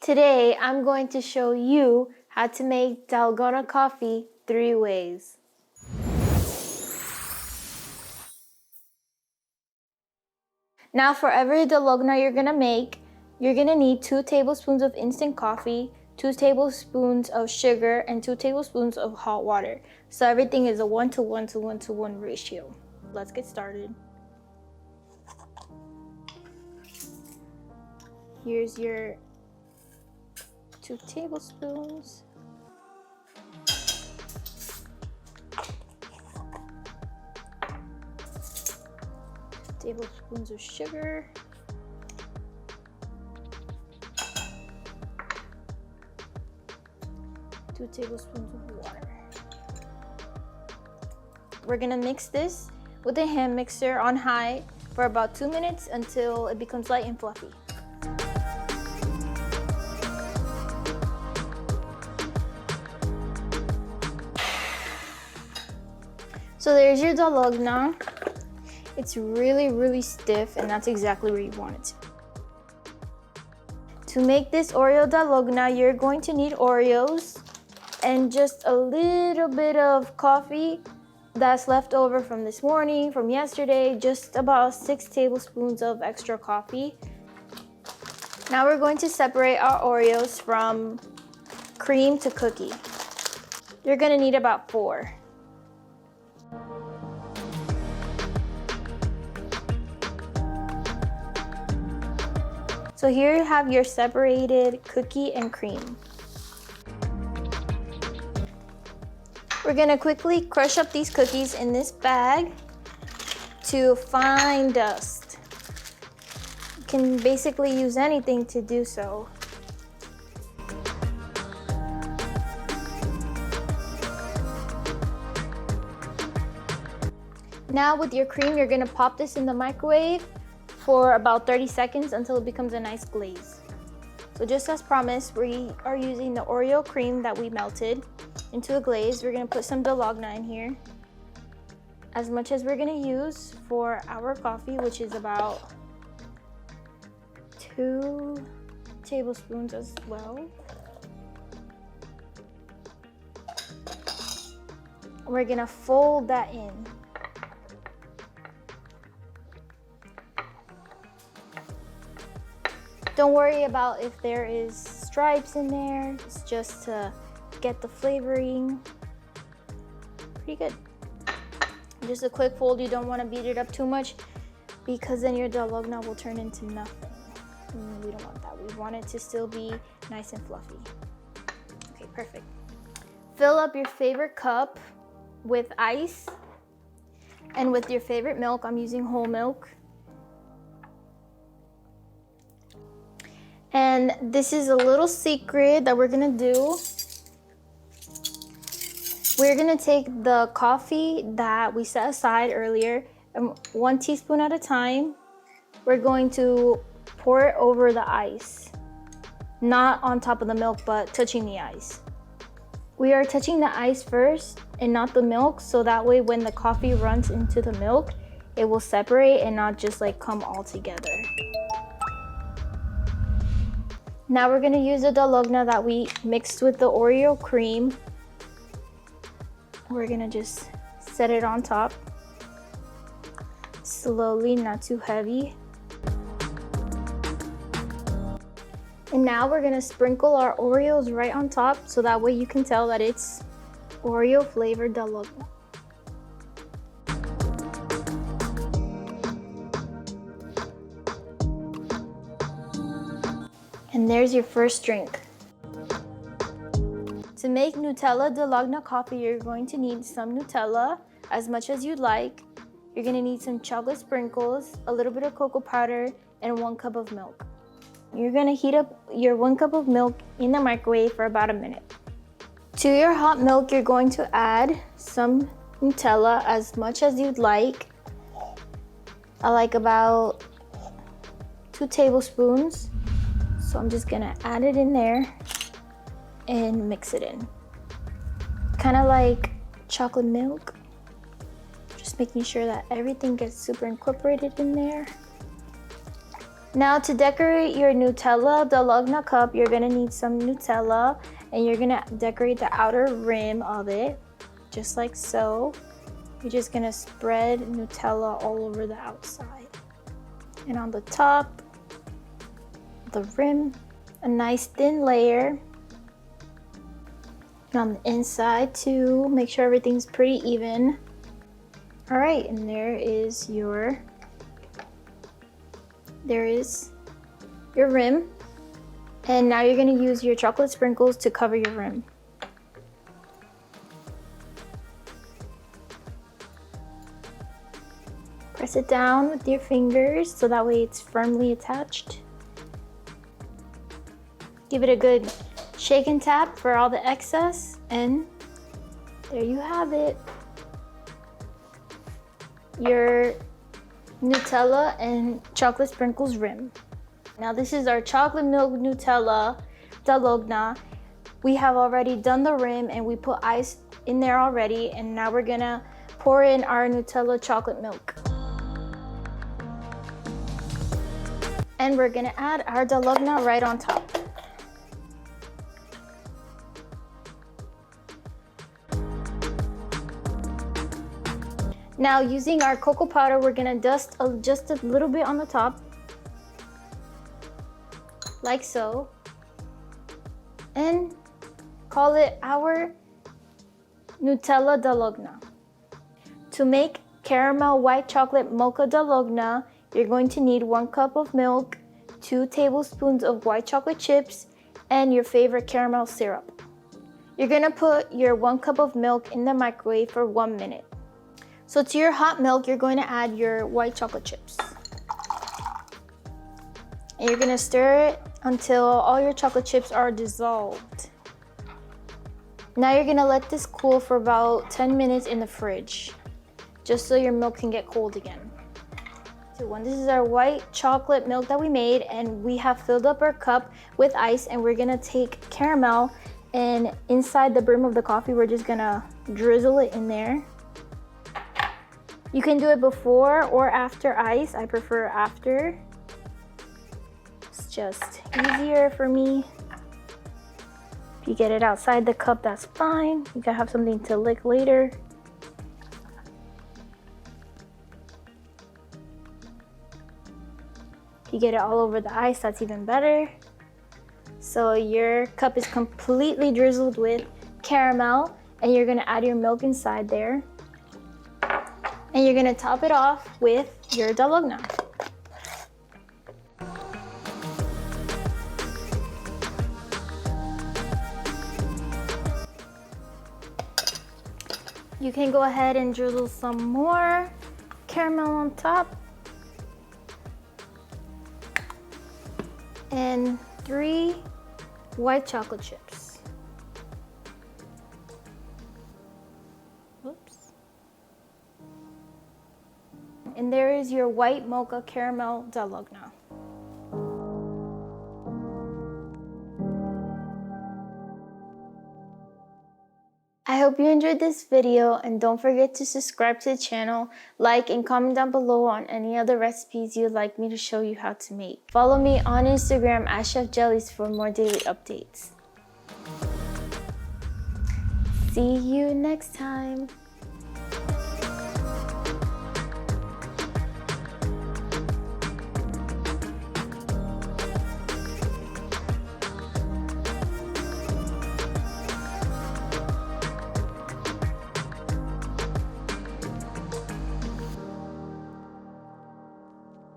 Today, I'm going to show you how to make Dalgona coffee 3 ways. Now for every Dalgona you're gonna make, you're gonna need 2 tablespoons of instant coffee, 2 tablespoons of sugar, and 2 tablespoons of hot water. So everything is a 1-to-1 to 1-to-1 ratio. Let's get started. Here's your 2 tablespoons. Tablespoons of sugar. Two tablespoons of water. We're gonna mix this with a hand mixer on high for about 2 minutes until it becomes light and fluffy. So there's your Dalgona. It's really stiff, and that's exactly where you want it. To make this Oreo Dalgona, you're going to need Oreos and just a little bit of coffee that's left over from this morning, from yesterday, just about 6 tablespoons of extra coffee. Now we're going to separate our Oreos from cream to cookie. You're gonna need about 4. So here you have your separated cookie and cream. We're gonna quickly crush up these cookies in this bag to fine dust. You can basically use anything to do so. Now with your cream, you're gonna pop this in the microwave for about 30 seconds until it becomes a nice glaze. So just as promised, we are using the Oreo cream that we melted into a glaze. We're gonna put some Dalgona in here, as much as we're gonna use for our coffee, which is about 2 tablespoons as well. We're gonna fold that in. Don't worry about if there is stripes in there. It's just to get the flavoring. Pretty good. Just a quick fold. You don't want to beat it up too much because then your Dalgona will turn into nothing. We don't want that. We want it to still be nice and fluffy. Okay, perfect. Fill up your favorite cup with ice and with your favorite milk. I'm using whole milk. And this is a little secret that we're gonna do. We're gonna take the coffee that we set aside earlier, and 1 teaspoon at a time, we're going to pour it over the ice. Not on top of the milk, but touching the ice. We are touching the ice first and not the milk, so that way when the coffee runs into the milk, it will separate and not just like come all together. Now we're gonna use the Dalgona that we mixed with the Oreo cream. We're gonna just set it on top. Slowly, not too heavy. And now we're gonna sprinkle our Oreos right on top so that way you can tell that it's Oreo flavored Dalgona. And there's your first drink. To make Nutella Dalgona coffee, you're going to need some Nutella, as much as you'd like. You're gonna need some chocolate sprinkles, a little bit of cocoa powder, and 1 cup of milk. You're gonna heat up your 1 cup of milk in the microwave for about a minute. To your hot milk, you're going to add some Nutella, as much as you'd like. I like about 2 tablespoons. So I'm just gonna add it in there and mix it in. Kind of like chocolate milk. Just making sure that everything gets super incorporated in there. Now to decorate your Nutella Dalgona cup, you're gonna need some Nutella, and you're gonna decorate the outer rim of it, just like so. You're just gonna spread Nutella all over the outside. And on the top, the rim, a nice thin layer. And on the inside too, make sure everything's pretty even. All right, and there is your rim. And now you're gonna use your chocolate sprinkles to cover your rim. Press it down with your fingers so that way it's firmly attached. Give it a good shake and tap for all the excess, and there you have it. Your Nutella and chocolate sprinkles rim. Now this is our chocolate milk Nutella Dalgona. We have already done the rim and we put ice in there already, and now we're gonna pour in our Nutella chocolate milk. And we're gonna add our Dalgona right on top. Now using our cocoa powder, we're gonna dust just a little bit on the top, like so, and call it our Nutella Dalgona. To make caramel white chocolate mocha Dalgona, you're going to need 1 cup of milk, 2 tablespoons of white chocolate chips, and your favorite caramel syrup. You're gonna put your 1 cup of milk in the microwave for 1 minute. So to your hot milk, you're going to add your white chocolate chips. And you're gonna stir it until all your chocolate chips are dissolved. Now you're gonna let this cool for about 10 minutes in the fridge, just so your milk can get cold again. This is our white chocolate milk that we made, and we have filled up our cup with ice, and we're gonna take caramel, and inside the brim of the coffee, we're just gonna drizzle it in there. You can do it before or after ice. I prefer after. It's just easier for me. If you get it outside the cup, that's fine. You gotta have something to lick later. If you get it all over the ice, that's even better. So your cup is completely drizzled with caramel, and you're gonna add your milk inside there. And you're gonna top it off with your Dalgona. You can go ahead and drizzle some more caramel on top. And 3 white chocolate chips. Oops. And there is your white mocha caramel Dalgona. I hope you enjoyed this video, and don't forget to subscribe to the channel, like, and comment down below on any other recipes you'd like me to show you how to make. Follow me on Instagram at ChefJellies for more daily updates. See you next time.